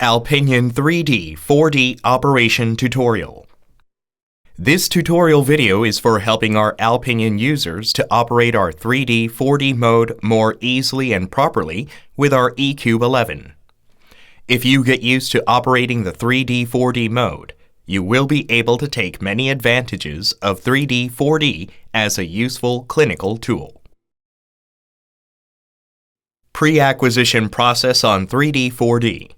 Alpinion 3D 4D Operation Tutorial. This tutorial video is for helping our Alpinion users to operate our 3D 4D mode more easily and properly with our ECUBE 11. If you get used to operating the 3D 4D mode, you will be able to take many advantages of 3D 4D as a useful clinical tool. Pre-acquisition process on 3D 4D.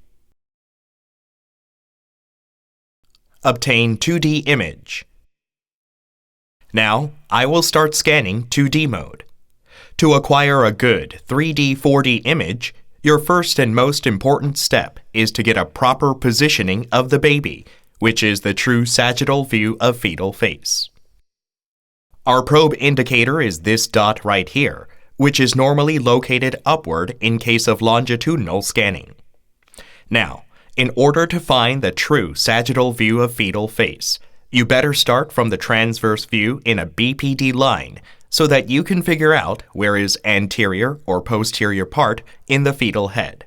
Obtain 2D image. Now, I will start scanning 2D mode. To acquire a good 3D 4D image, your first and most important step is to get a proper positioning of the baby, which is the true sagittal view of fetal face. Our probe indicator is this dot right here, which is normally located upward in case of longitudinal scanning. Now, in order to find the true sagittal view of fetal face, you better start from the transverse view in a BPD line so that you can figure out where is anterior or posterior part in the fetal head.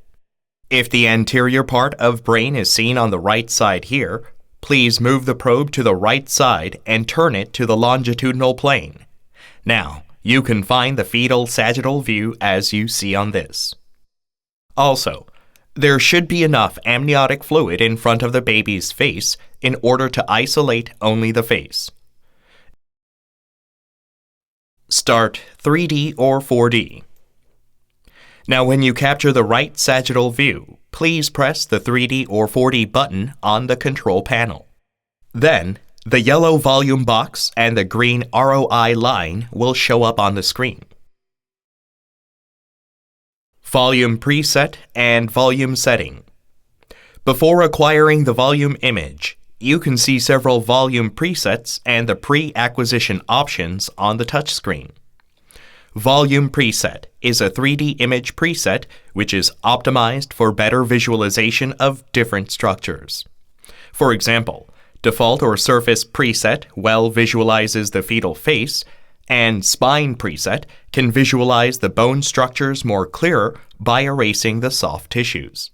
If the anterior part of brain is seen on the right side here, please move the probe to the right side and turn it to the longitudinal plane. Now, you can find the fetal sagittal view as you see on this. Also, there should be enough amniotic fluid in front of the baby's face in order to isolate only the face. Start 3D or 4D. Now when you capture the right sagittal view, please press the 3D or 4D button on the control panel. Then, the yellow volume box and the green ROI line will show up on the screen. Volume preset and volume setting. Before acquiring the volume image, you can see several volume presets and the pre-acquisition options on the touchscreen. Volume preset is a 3D image preset which is optimized for better visualization of different structures. For example, default or surface preset well visualizes the fetal face, and spine preset can visualize the bone structures more clearer by erasing the soft tissues.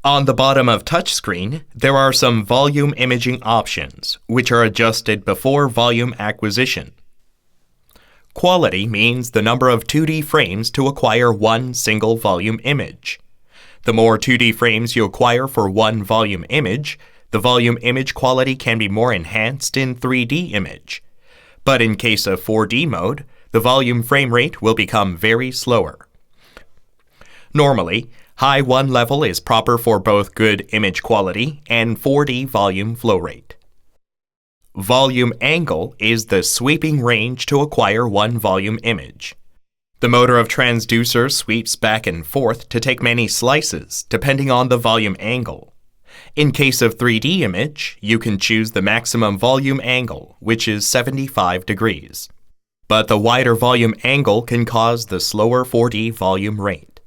On the bottom of touchscreen, there are some volume imaging options, which are adjusted before volume acquisition. Quality means the number of 2D frames to acquire one single volume image. The more 2D frames you acquire for one volume image, the volume image quality can be more enhanced in 3D image. But in case of 4D mode, the volume frame rate will become very slower. Normally, high 1 level is proper for both good image quality and 4D volume flow rate. Volume angle is the sweeping range to acquire one volume image. The motor of transducer sweeps back and forth to take many slices, depending on the volume angle. In case of 3D image, you can choose the maximum volume angle, which is 75 degrees. But the wider volume angle can cause the slower 4D volume rate.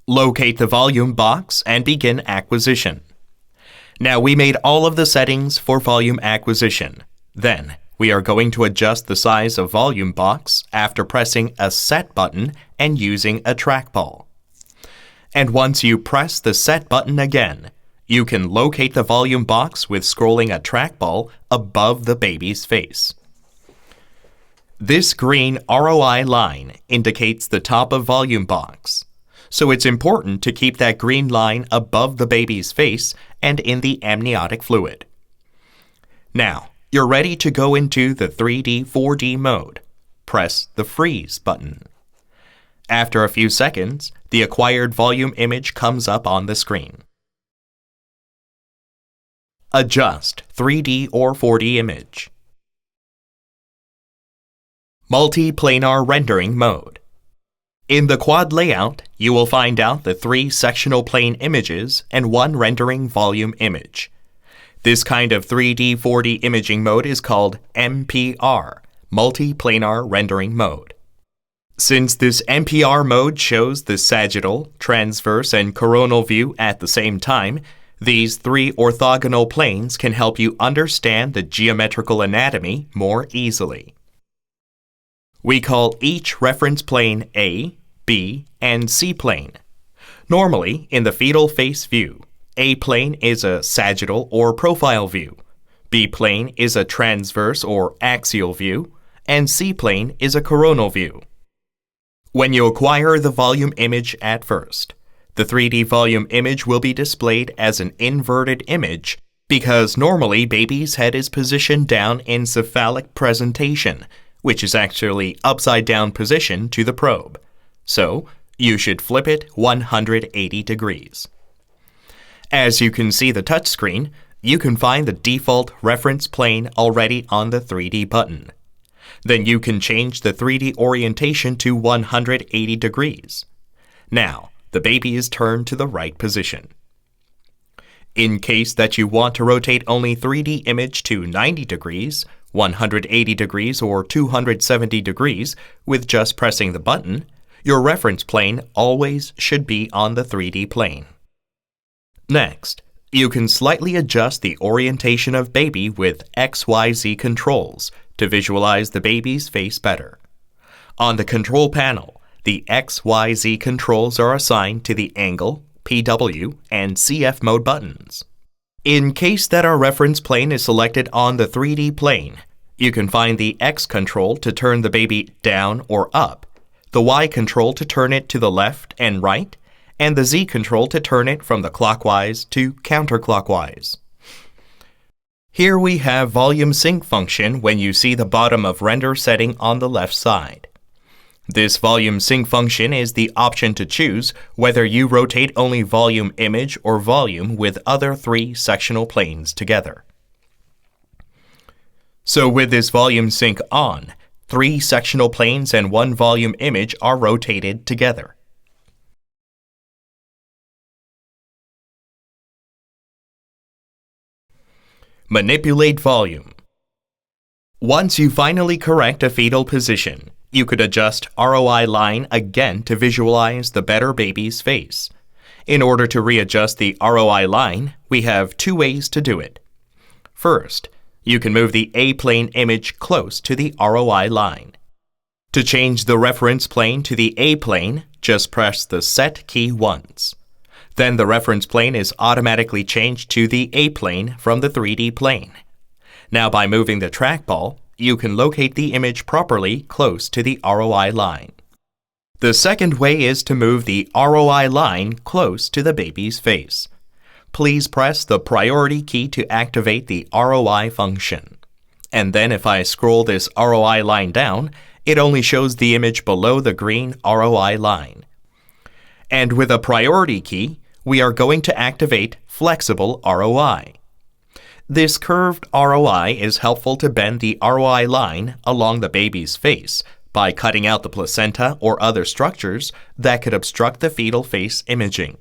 Locate the volume box and begin acquisition. Now we made all of the settings for volume acquisition. Then, we are going to adjust the size of volume box after pressing a Set button and using a trackball. And once you press the Set button again, you can locate the volume box with scrolling a trackball above the baby's face. This green ROI line indicates the top of volume box, so it's important to keep that green line above the baby's face and in the amniotic fluid. Now, you're ready to go into the 3D 4D mode. Press the Freeze button. After a few seconds, the acquired volume image comes up on the screen. Adjust 3D or 4D image. Multi-planar rendering mode. In the quad layout, you will find out the 3 sectional plane images and 1 rendering volume image. This kind of 3D 4D imaging mode is called MPR, Multi-planar Rendering Mode. Since this MPR mode shows the sagittal, transverse, and coronal view at the same time, these 3 orthogonal planes can help you understand the geometrical anatomy more easily. We call each reference plane A, B, and C plane. Normally, in the fetal face view, A plane is a sagittal or profile view, B plane is a transverse or axial view, and C plane is a coronal view. When you acquire the volume image at first, the 3D volume image will be displayed as an inverted image because normally baby's head is positioned down in cephalic presentation, which is actually upside down position to the probe. So, you should flip it 180 degrees. As you can see the touchscreen, you can find the default reference plane already on the 3D button. Then you can change the 3D orientation to 180 degrees. Now, the baby is turned to the right position. In case that you want to rotate only 3D image to 90 degrees, 180 degrees, or 270 degrees with just pressing the button, your reference plane always should be on the 3D plane. Next, you can slightly adjust the orientation of baby with XYZ controls to visualize the baby's face better. On the control panel, the XYZ controls are assigned to the angle, PW, and CF mode buttons. In case that our reference plane is selected on the 3D plane, you can find the X control to turn the baby down or up, the Y control to turn it to the left and right, and the Z control to turn it from the clockwise to counterclockwise. Here we have volume sync function when you see the bottom of render setting on the left side. This volume sync function is the option to choose whether you rotate only volume image or volume with other 3 sectional planes together. So with this volume sync on, 3 sectional planes and 1 volume image are rotated together. Manipulate volume. Once you finally correct a fetal position, you could adjust ROI line again to visualize the better baby's face. In order to readjust the ROI line, we have 2 ways to do it. First, you can move the A-plane image close to the ROI line. To change the reference plane to the A-plane, just press the Set key once. Then the reference plane is automatically changed to the A-plane from the 3D plane. Now by moving the trackball, you can locate the image properly close to the ROI line. The second way is to move the ROI line close to the baby's face. Please press the priority key to activate the ROI function. And then if I scroll this ROI line down, it only shows the image below the green ROI line. And with a priority key, we are going to activate Flexible ROI. This curved ROI is helpful to bend the ROI line along the baby's face by cutting out the placenta or other structures that could obstruct the fetal face imaging.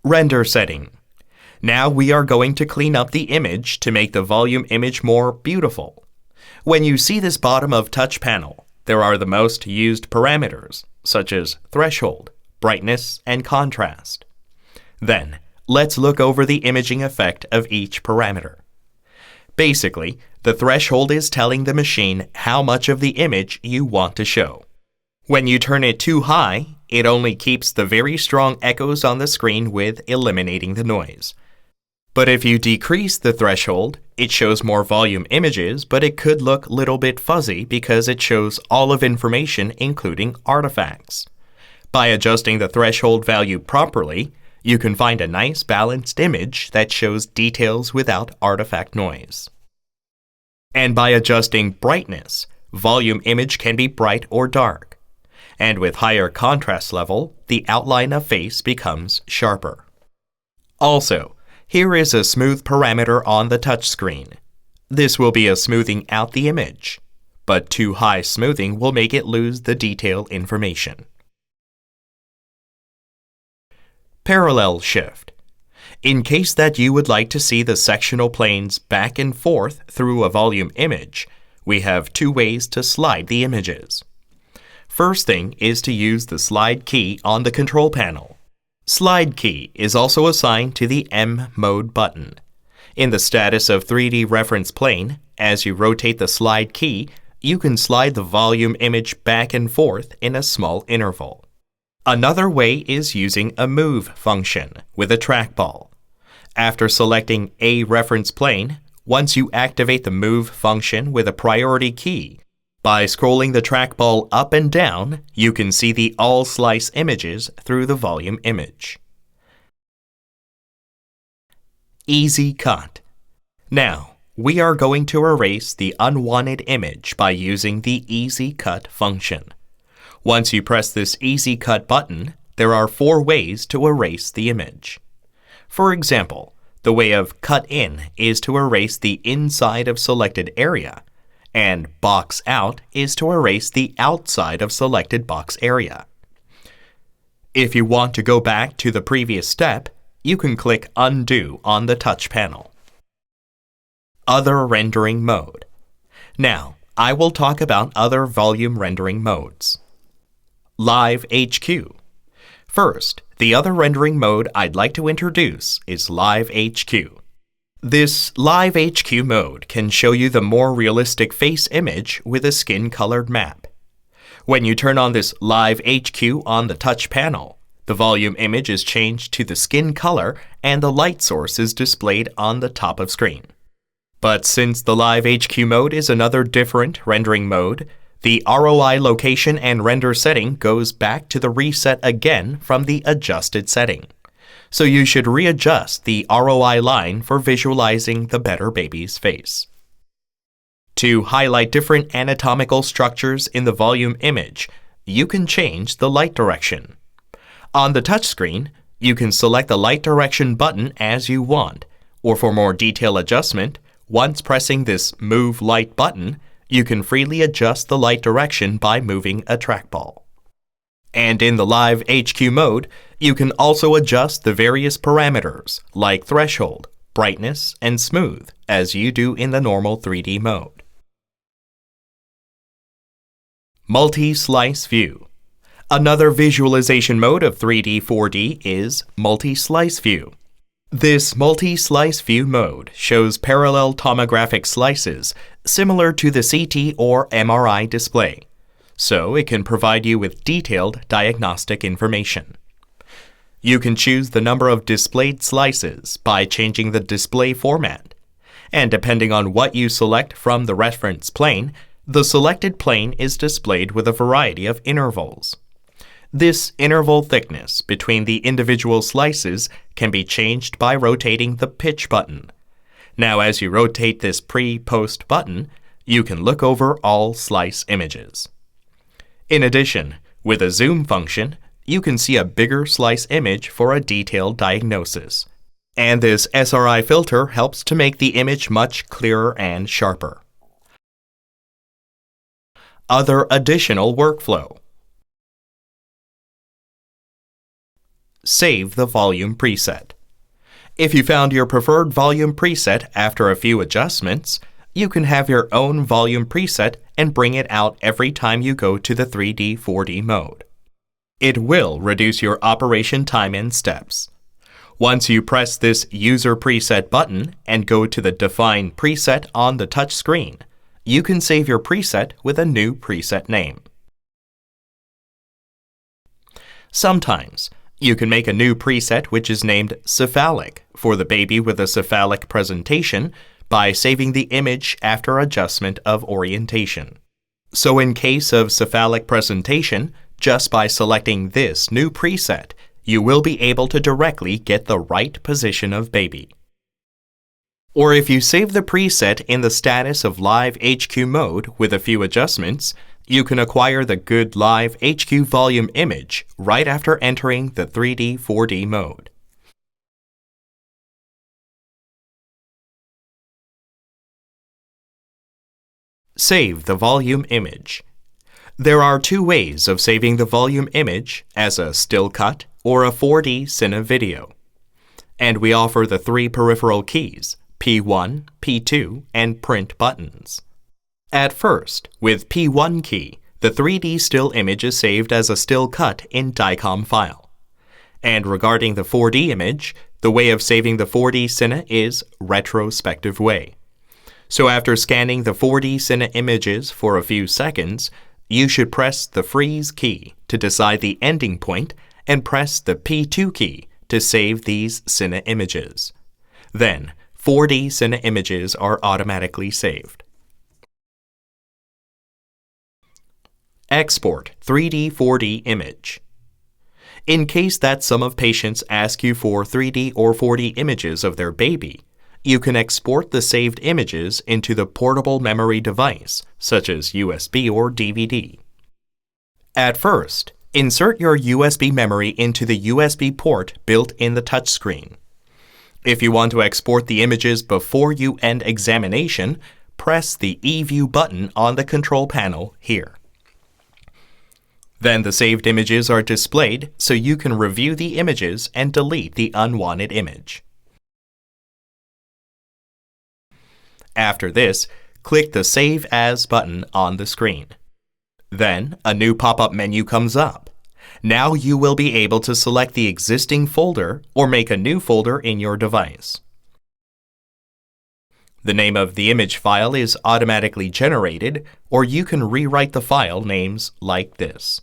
Render setting. Now we are going to clean up the image to make the volume image more beautiful. When you see this bottom of touch panel, there are the most used parameters, such as threshold, brightness, and contrast. Then, let's look over the imaging effect of each parameter. Basically, the threshold is telling the machine how much of the image you want to show. When you turn it too high, it only keeps the very strong echoes on the screen with eliminating the noise. But if you decrease the threshold, it shows more volume images, but it could look a little bit fuzzy because it shows all of information including artifacts. By adjusting the threshold value properly, you can find a nice balanced image that shows details without artifact noise. And by adjusting brightness, volume image can be bright or dark. And with higher contrast level, the outline of face becomes sharper. Also, here is a smooth parameter on the touchscreen. This will be a smoothing out the image, but too high smoothing will make it lose the detail information. Parallel shift. In case that you would like to see the sectional planes back and forth through a volume image, we have 2 ways to slide the images. First thing is to use the slide key on the control panel. Slide key is also assigned to the M mode button. In the status of 3D reference plane, as you rotate the slide key, you can slide the volume image back and forth in a small interval. Another way is using a move function with a trackball. After selecting a reference plane, once you activate the move function with a priority key, by scrolling the trackball up and down, you can see the all slice images through the volume image. Easy cut. Now, we are going to erase the unwanted image by using the Easy Cut function. Once you press this Easy Cut button, there are 4 ways to erase the image. For example, the way of Cut In is to erase the inside of selected area, and Box Out is to erase the outside of selected box area. If you want to go back to the previous step, you can click Undo on the touch panel. Other rendering mode. Now, I will talk about other volume rendering modes. Live HQ. First, the other rendering mode I'd like to introduce is Live HQ. This Live HQ mode can show you the more realistic face image with a skin-colored map. When you turn on this Live HQ on the touch panel, the volume image is changed to the skin color and the light source is displayed on the top of screen. But since the Live HQ mode is another different rendering mode, the ROI location and render setting goes back to the reset again from the adjusted setting. So you should readjust the ROI line for visualizing the better baby's face. To highlight different anatomical structures in the volume image, you can change the light direction. On the touchscreen, you can select the light direction button as you want, or for more detail adjustment, once pressing this Move Light button, you can freely adjust the light direction by moving a trackball. And in the Live HQ mode, you can also adjust the various parameters like threshold, brightness, and smooth as you do in the normal 3D mode. Multi-slice view. Another visualization mode of 3D 4D is multi-slice view. This multi-slice view mode shows parallel tomographic slices similar to the CT or MRI display, so it can provide you with detailed diagnostic information. You can choose the number of displayed slices by changing the display format, and depending on what you select from the reference plane, the selected plane is displayed with a variety of intervals. This interval thickness between the individual slices can be changed by rotating the pitch button. Now, as you rotate this pre-post button, you can look over all slice images. In addition, with a zoom function, you can see a bigger slice image for a detailed diagnosis. And this SRI filter helps to make the image much clearer and sharper. Other additional workflow. Save the volume preset. If you found your preferred volume preset after a few adjustments, you can have your own volume preset and bring it out every time you go to the 3D 4D mode. It will reduce your operation time and steps. Once you press this User Preset button and go to the Define Preset on the touch screen, you can save your preset with a new preset name. Sometimes, you can make a new preset which is named cephalic for the baby with a cephalic presentation by saving the image after adjustment of orientation. So in case of cephalic presentation, just by selecting this new preset, you will be able to directly get the right position of baby. Or if you save the preset in the status of Live HQ mode with a few adjustments, you can acquire the good Live HQ volume image right after entering the 3D 4D mode. Save the volume image. There are 2 ways of saving the volume image as a still cut or a 4D Cine video. And we offer the 3 peripheral keys, P1, P2, and print buttons. At first, with P1 key, the 3D still image is saved as a still cut in DICOM file. And regarding the 4D image, the way of saving the 4D Cine is retrospective way. So after scanning the 4D Cine images for a few seconds, you should press the freeze key to decide the ending point and press the P2 key to save these Cine images. Then, 4D Cine images are automatically saved. Export 3D 4D image. In case that some of patients ask you for 3D or 4D images of their baby, you can export the saved images into the portable memory device, such as USB or DVD. At first, insert your USB memory into the USB port built in the touchscreen. If you want to export the images before you end examination, press the eView button on the control panel here. Then the saved images are displayed so you can review the images and delete the unwanted image. After this, click the Save As button on the screen. Then, a new pop-up menu comes up. Now you will be able to select the existing folder or make a new folder in your device. The name of the image file is automatically generated, or you can rewrite the file names like this.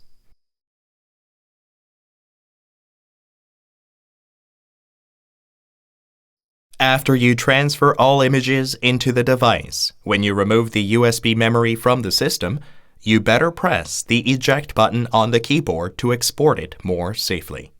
After you transfer all images into the device, when you remove the USB memory from the system, you better press the eject button on the keyboard to export it more safely.